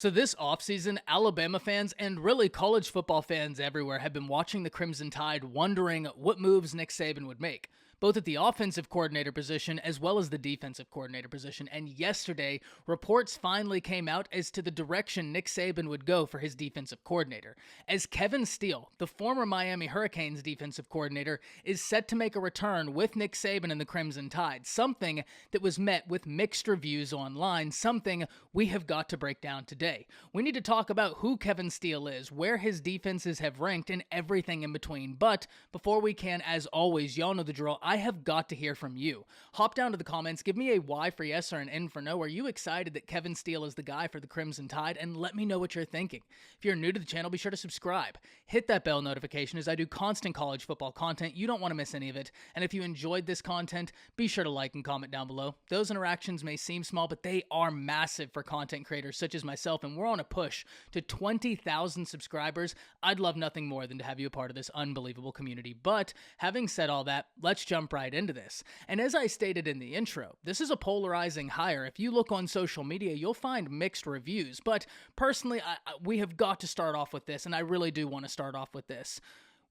So this offseason, Alabama fans and really college football fans everywhere have been watching the Crimson Tide wondering what moves Nick Saban would make, both at the offensive coordinator position as well as the defensive coordinator position. And yesterday, reports finally came out as to the direction Nick Saban would go for his defensive coordinator, as Kevin Steele, the former Miami Hurricanes defensive coordinator, is set to make a return with Nick Saban and the Crimson Tide, something that was met with mixed reviews online, something we have got to break down today. We need to talk about who Kevin Steele is, where his defenses have ranked, and everything in between. But before we can, as always, y'all know the drill, I have got to hear from you. Hop down to the comments, give me a Y for yes or an N for no. Are you excited that Kevin Steele is the guy for the Crimson Tide? And let me know what you're thinking. If you're new to the channel, be sure to subscribe. Hit that bell notification as I do constant college football content. You don't want to miss any of it. And if you enjoyed this content, be sure to like and comment down below. Those interactions may seem small, but they are massive for content creators such as myself, and we're on a push to 20,000 subscribers. I'd love nothing more than to have you a part of this unbelievable community. But having said all that, let's jump right into this. And as I stated in the intro, this is a polarizing hire. If you look on social media, you'll find mixed reviews. But personally, we have got to start off with this, and I really do want to start off with this.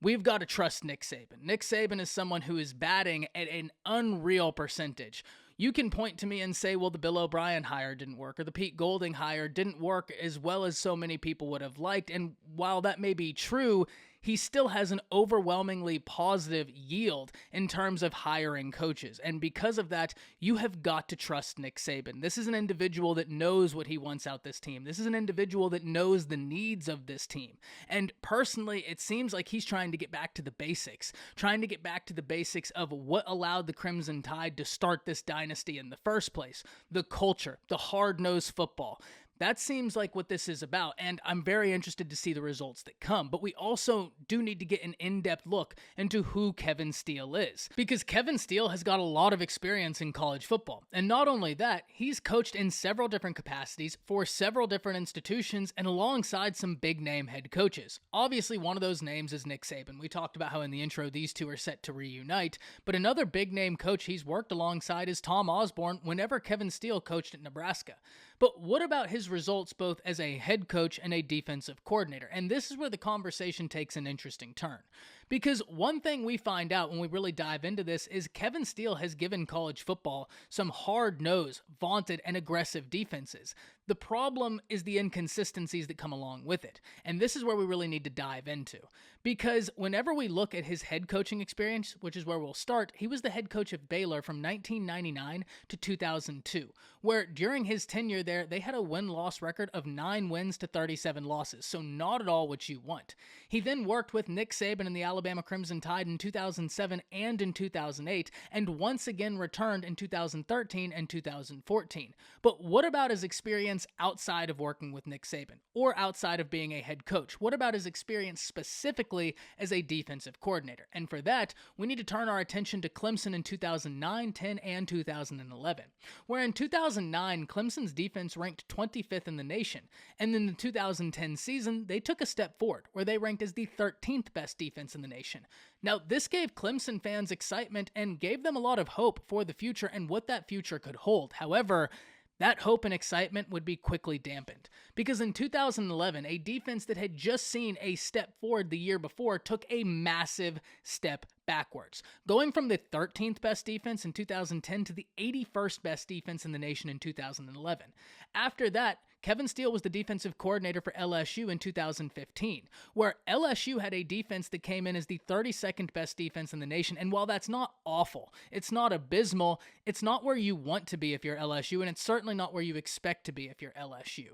We've got to trust Nick Saban. Nick Saban is someone who is batting at an unreal percentage. You can point to me and say, well, the Bill O'Brien hire didn't work, or the Pete Golding hire didn't work as well as so many people would have liked. And while that may be true, he still has an overwhelmingly positive yield in terms of hiring coaches. And because of that, you have got to trust Nick Saban. This is an individual that knows what he wants out this team. This is an individual that knows the needs of this team. And personally, it seems like he's trying to get back to the basics, of what allowed the Crimson Tide to start this dynasty in the first place. The culture, the hard-nosed football. That seems like what this is about, and I'm very interested to see the results that come. But we also do need to get an in-depth look into who Kevin Steele is, because Kevin Steele has got a lot of experience in college football. And not only that, he's coached in several different capacities for several different institutions and alongside some big-name head coaches. Obviously, one of those names is Nick Saban. We talked about how in the intro these two are set to reunite, but another big-name coach he's worked alongside is Tom Osborne whenever Kevin Steele coached at Nebraska. But what about his results both as a head coach and a defensive coordinator? And this is where the conversation takes an interesting turn. Because one thing we find out when we really dive into this is Kevin Steele has given college football some hard-nosed, vaunted, and aggressive defenses. The problem is the inconsistencies that come along with it. And this is where we really need to dive into. Because whenever we look at his head coaching experience, which is where we'll start, he was the head coach of Baylor from 1999 to 2002, where during his tenure there, they had a win-loss record of 9 wins to 37 losses, so not at all what you want. He then worked with Nick Saban and the Alabama Crimson Tide in 2007 and in 2008, and once again returned in 2013 and 2014. But what about his experience outside of working with Nick Saban, or outside of being a head coach? What about his experience specifically as a defensive coordinator? And for that, we need to turn our attention to Clemson in 2009, 10, and 2011, where in 2009, Clemson's defense ranked 25th in the nation, and in the 2010 season, they took a step forward, where they ranked as the 13th best defense in the nation. Now, this gave Clemson fans excitement and gave them a lot of hope for the future and what that future could hold. However, that hope and excitement would be quickly dampened, because in 2011, a defense that had just seen a step forward the year before took a massive step backwards, going from the 13th best defense in 2010 to the 81st best defense in the nation in 2011. After that, Kevin Steele was the defensive coordinator for LSU in 2015, where LSU had a defense that came in as the 32nd best defense in the nation. And while that's not awful, it's not abysmal, it's not where you want to be if you're LSU, and it's certainly not where you expect to be if you're LSU.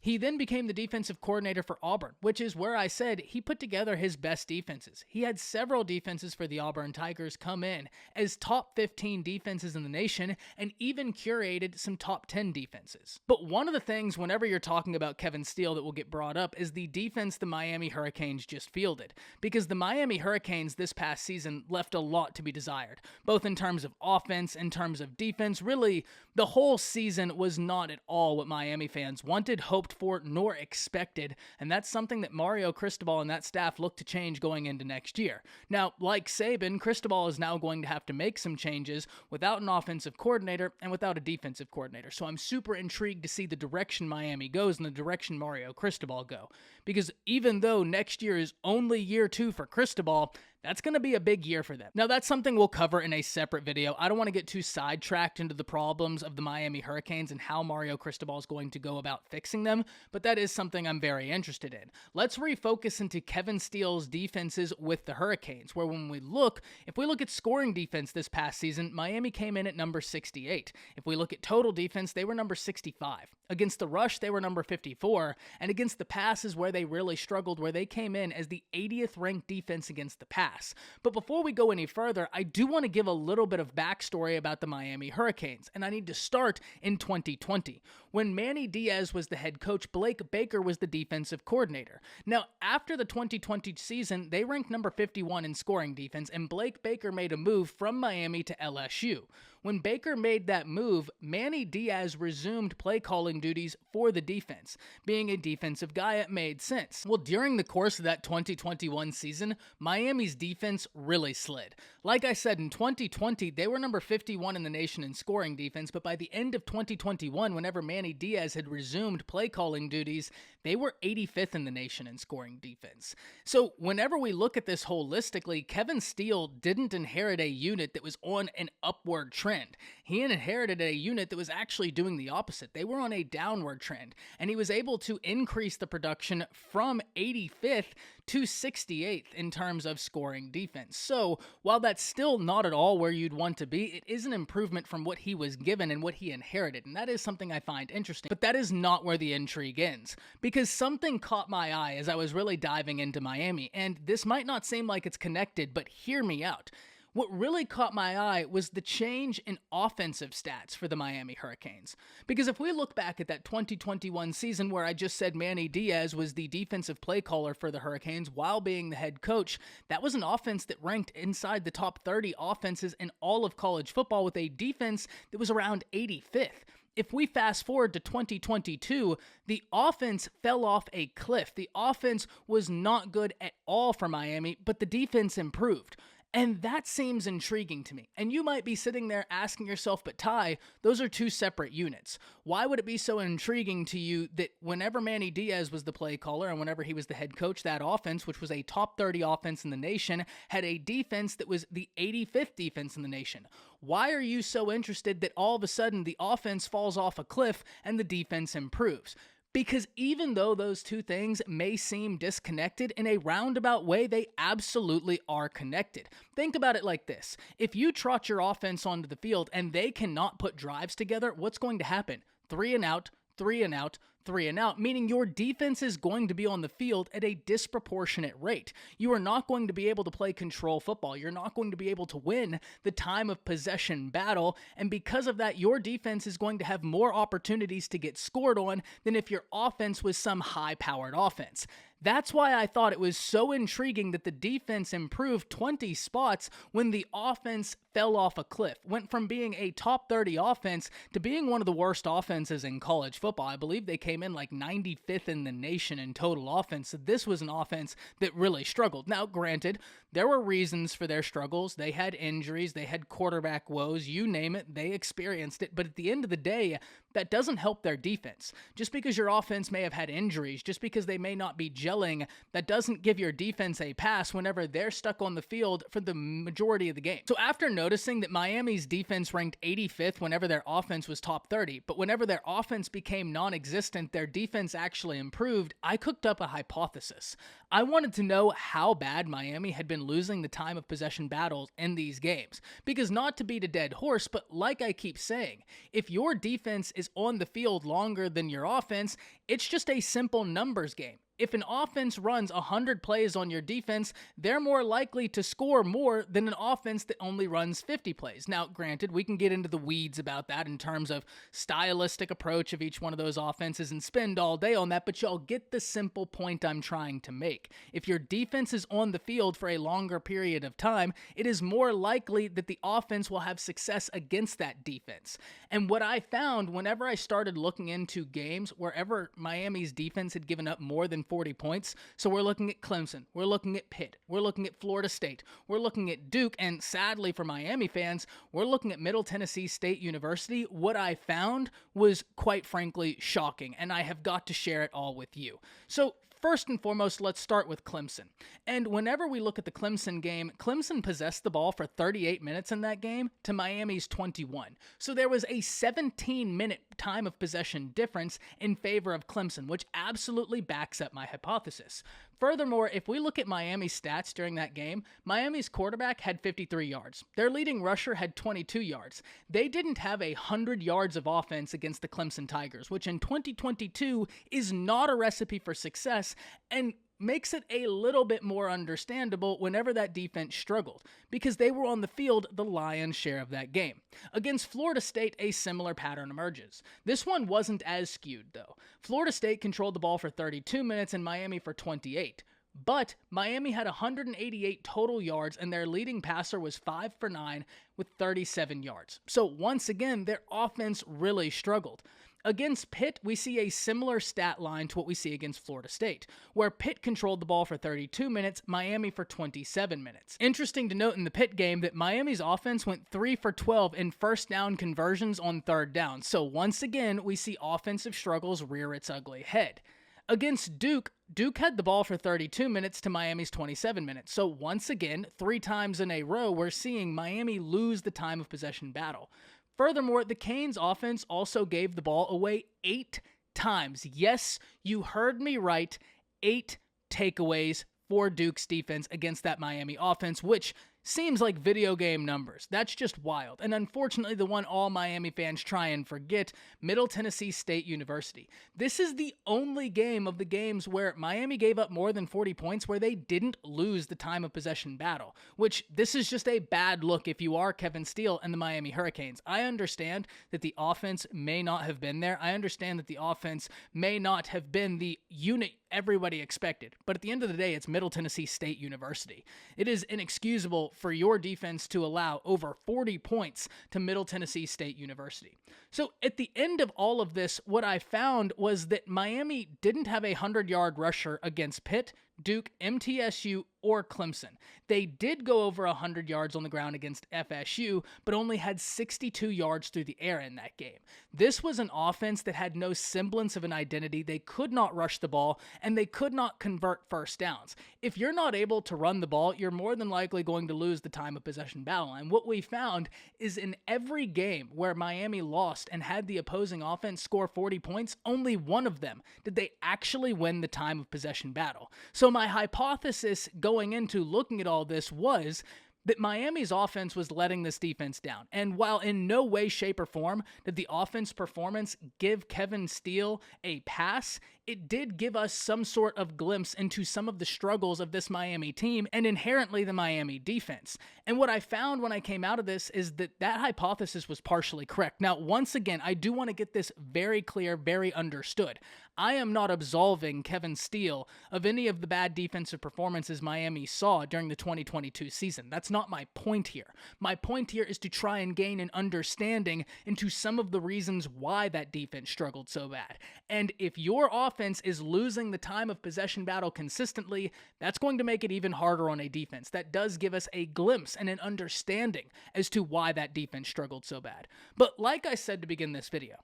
He then became the defensive coordinator for Auburn, which is where I said he put together his best defenses. He had several defenses for the Auburn Tigers come in as top 15 defenses in the nation and even curated some top 10 defenses. But one of the things whenever you're talking about Kevin Steele that will get brought up is the defense the Miami Hurricanes just fielded, because the Miami Hurricanes this past season left a lot to be desired, both in terms of offense, in terms of defense. Really, the whole season was not at all what Miami fans wanted, hoped hoped for nor expected, and that's something that Mario Cristobal and that staff look to change going into next year. Now, like Saban, Cristobal is now going to have to make some changes without an offensive coordinator and without a defensive coordinator. So I'm super intrigued to see the direction Miami goes and the direction Mario Cristobal go. Because even though next year is only year 2 for Cristobal, that's going to be a big year for them. Now, that's something we'll cover in a separate video. I don't want to get too sidetracked into the problems of the Miami Hurricanes and how Mario Cristobal is going to go about fixing them, but that is something I'm very interested in. Let's refocus into Kevin Steele's defenses with the Hurricanes, where if we look at scoring defense this past season, Miami came in at number 68. If we look at total defense, they were number 65. Against the rush, they were number 54, and against the pass is where they really struggled, where they came in as the 80th ranked defense against the pass. But before we go any further, I do want to give a little bit of backstory about the Miami Hurricanes, and I need to start in 2020. When Manny Diaz was the head coach, Blake Baker was the defensive coordinator. Now, after the 2020 season, they ranked number 51 in scoring defense, and Blake Baker made a move from Miami to LSU. When Baker made that move, Manny Diaz resumed play calling duties for the defense. Being a defensive guy, it made sense. Well, during the course of that 2021 season, Miami's defense really slid. Like I said, in 2020, they were number 51 in the nation in scoring defense, but by the end of 2021, whenever Manny Diaz had resumed play calling duties, they were 85th in the nation in scoring defense. So whenever we look at this holistically, Kevin Steele didn't inherit a unit that was on an upward trend. He inherited a unit that was actually doing the opposite. They were on a downward trend, and he was able to increase the production from 85th to 68th in terms of scoring defense. So while that's still not at all where you'd want to be, it is an improvement from what he was given and what he inherited, and that is something I find interesting. But that is not where the intrigue ends, because something caught my eye as I was really diving into Miami, and this might not seem like it's connected, but hear me out. What really caught my eye was the change in offensive stats for the Miami Hurricanes. Because if we look back at that 2021 season where I just said Manny Diaz was the defensive play caller for the Hurricanes while being the head coach, that was an offense that ranked inside the top 30 offenses in all of college football with a defense that was around 85th. If we fast forward to 2022, the offense fell off a cliff. The offense was not good at all for Miami, but the defense improved. And that seems intriguing to me. And you might be sitting there asking yourself, but Ty, those are two separate units. Why would it be so intriguing to you that whenever Manny Diaz was the play caller and whenever he was the head coach, that offense, which was a top 30 offense in the nation, had a defense that was the 85th defense in the nation? Why are you so interested that all of a sudden the offense falls off a cliff and the defense improves? Because even though those two things may seem disconnected, in a roundabout way, they absolutely are connected. Think about it like this. If you trot your offense onto the field and they cannot put drives together, what's going to happen? 3 and out, 3 and out, 3 and out, meaning your defense is going to be on the field at a disproportionate rate. You are not going to be able to play control football. You're not going to be able to win the time of possession battle, and because of that, your defense is going to have more opportunities to get scored on than if your offense was some high-powered offense. That's why I thought it was so intriguing that the defense improved 20 spots when the offense fell off a cliff. Went from being a top 30 offense to being one of the worst offenses in college football. I believe they came in like 95th in the nation in total offense. So this was an offense that really struggled. Now, granted, there were reasons for their struggles. They had injuries, they had quarterback woes, you name it, they experienced it. But at the end of the day, that doesn't help their defense. Just because your offense may have had injuries, just because they may not be gelling, that doesn't give your defense a pass whenever they're stuck on the field for the majority of the game. So after noticing that Miami's defense ranked 85th whenever their offense was top 30, but whenever their offense became non-existent, their defense actually improved, I cooked up a hypothesis. I wanted to know how bad Miami had been losing the time of possession battles in these games. Because not to beat a dead horse, but like I keep saying, if your defense is on the field longer than your offense, it's just a simple numbers game. If an offense runs 100 plays on your defense, they're more likely to score more than an offense that only runs 50 plays. Now, granted, we can get into the weeds about that in terms of stylistic approach of each one of those offenses and spend all day on that, but y'all get the simple point I'm trying to make. If your defense is on the field for a longer period of time, it is more likely that the offense will have success against that defense. And what I found whenever I started looking into games wherever Miami's defense had given up more than 40 points. So we're looking at Clemson, we're looking at Pitt, we're looking at Florida State, we're looking at Duke, and sadly for Miami fans, we're looking at Middle Tennessee State University. What I found was quite frankly shocking, and I have got to share it all with you. So first and foremost, let's start with Clemson. And whenever we look at the Clemson game, Clemson possessed the ball for 38 minutes in that game to Miami's 21. So there was a 17-minute time of possession difference in favor of Clemson, which absolutely backs up my hypothesis. Furthermore, if we look at Miami's stats during that game, Miami's quarterback had 53 yards. Their leading rusher had 22 yards. They didn't have 100 yards of offense against the Clemson Tigers, which in 2022 is not a recipe for success and makes it a little bit more understandable whenever that defense struggled, because they were on the field the lion's share of that game. Against Florida State, a similar pattern emerges. This one wasn't as skewed, though. Florida State controlled the ball for 32 minutes and Miami for 28. But Miami had 188 total yards, and their leading passer was 5 for 9 with 37 yards. So once again, their offense really struggled. Against Pitt, we see a similar stat line to what we see against Florida State, where Pitt controlled the ball for 32 minutes, Miami for 27 minutes. Interesting to note in the Pitt game that Miami's offense went 3 for 12 in first down conversions on third down. So once again, we see offensive struggles rear its ugly head. Against Duke, Duke had the ball for 32 minutes to Miami's 27 minutes. So once again, 3 times in a row, we're seeing Miami lose the time of possession battle. Furthermore, the Canes offense also gave the ball away 8 times. Yes, you heard me right. 8 takeaways for Duke's defense against that Miami offense, which seems like video game numbers. That's just wild. And unfortunately, the one all Miami fans try and forget, Middle Tennessee State University. This is the only game of the games where Miami gave up more than 40 points where they didn't lose the time of possession battle, which this is just a bad look if you are Kevin Steele and the Miami Hurricanes. I understand that the offense may not have been there. I understand that the offense may not have been the unit everybody expected. But at the end of the day, it's Middle Tennessee State University. It is inexcusable for your defense to allow over 40 points to Middle Tennessee State University. So at the end of all of this, what I found was that Miami didn't have a 100-yard rusher against Pitt, Duke, MTSU, or Clemson. They did go over 100 yards on the ground against FSU, but only had 62 yards through the air in that game. This was an offense that had no semblance of an identity. They could not rush the ball, and they could not convert first downs. If you're not able to run the ball, you're more than likely going to lose the time of possession battle. And what we found is in every game where Miami lost and had the opposing offense score 40 points, only one of them did they actually win the time of possession battle. So my hypothesis going into looking at all this was that Miami's offense was letting this defense down. And while in no way, shape, or form did the offense performance give Kevin Steele a pass, it did give us some sort of glimpse into some of the struggles of this Miami team and inherently the Miami defense. And what I found when I came out of this is that that hypothesis was partially correct. Now, once again, I do want to get this very clear, very understood. I am not absolving Kevin Steele of any of the bad defensive performances Miami saw during the 2022 season. That's not my point here. My point here is to try and gain an understanding into some of the reasons why that defense struggled so bad. And if your offense is losing the time of possession battle consistently, that's going to make it even harder on a defense. That does give us a glimpse and an understanding as to why that defense struggled so bad. But like I said to begin this video,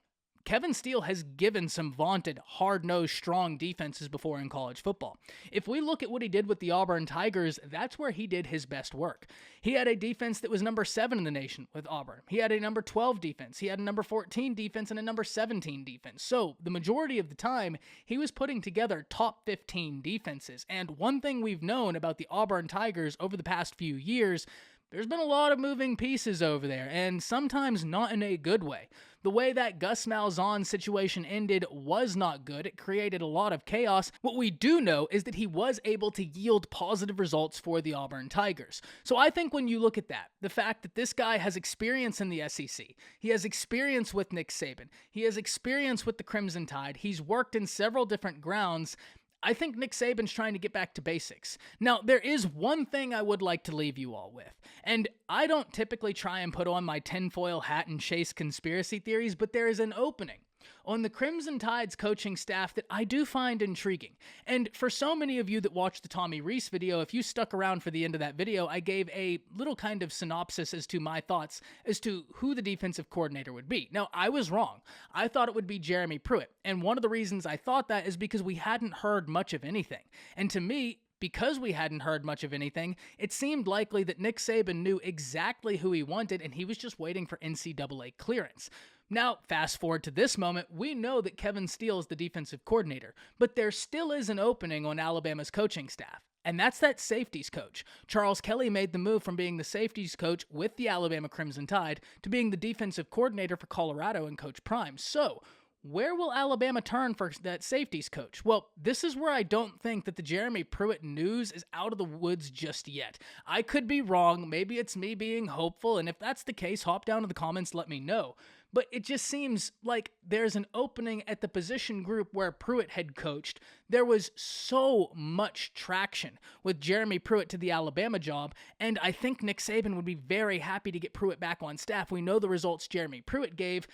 Kevin Steele has given some vaunted, hard-nosed, strong defenses before in college football. If we look at what he did with the Auburn Tigers, that's where he did his best work. He had a defense that was number 7 in the nation with Auburn. He had a number 12 defense. He had a number 14 defense and a number 17 defense. So the majority of the time, he was putting together top 15 defenses. And one thing we've known about the Auburn Tigers over the past few years, there's been a lot of moving pieces over there, and sometimes not in a good way. The way that Gus Malzahn situation ended was not good. It created a lot of chaos. What we do know is that he was able to yield positive results for the Auburn Tigers. So I think when you look at that, the fact that this guy has experience in the SEC, he has experience with Nick Saban, he has experience with the Crimson Tide, he's worked in several different grounds, I think Nick Saban's trying to get back to basics. Now, there is one thing I would like to leave you all with, and I don't typically try and put on my tinfoil hat and chase conspiracy theories, but there is an opening on the Crimson Tide's coaching staff that I do find intriguing. And for so many of you that watched the Tommy Rees video, if you stuck around for the end of that video, I gave a little kind of synopsis as to my thoughts as to who the defensive coordinator would be. Now, I was wrong. I thought it would be Jeremy Pruitt. And one of the reasons I thought that is because we hadn't heard much of anything. And to me, because we hadn't heard much of anything, it seemed likely that Nick Saban knew exactly who he wanted and he was just waiting for NCAA clearance. Now, fast forward to this moment, we know that Kevin Steele is the defensive coordinator, but there still is an opening on Alabama's coaching staff, and that's that safeties coach. Charles Kelly made the move from being the safeties coach with the Alabama Crimson Tide to being the defensive coordinator for Colorado and Coach Prime. So, where will Alabama turn for that safeties coach? Well, this is where I don't think that the Jeremy Pruitt news is out of the woods just yet. I could be wrong. Maybe it's me being hopeful, and if that's the case, hop down in the comments, let me know. But it just seems like there's an opening at the position group where Pruitt had coached. There was so much traction with Jeremy Pruitt to the Alabama job, and I think Nick Saban would be very happy to get Pruitt back on staff. We know the results Jeremy Pruitt gave.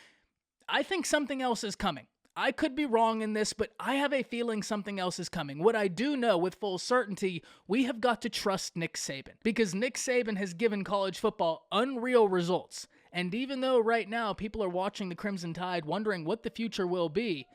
I think something else is coming. I could be wrong in this, but I have a feeling something else is coming. What I do know with full certainty, we have got to trust Nick Saban, because Nick Saban has given college football unreal results. And even though right now people are watching the Crimson Tide wondering what the future will be,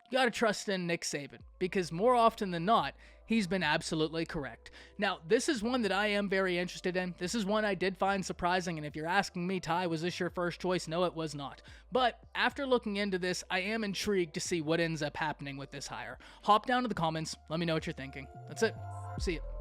you got to trust in Nick Saban, because more often than not, he's been absolutely correct. Now, this is one that I am very interested in. This is one I did find surprising, and if you're asking me, Ty, was this your first choice? No, it was not. But after looking into this, I am intrigued to see what ends up happening with this hire. Hop down to the comments. Let me know what you're thinking. That's it. See ya.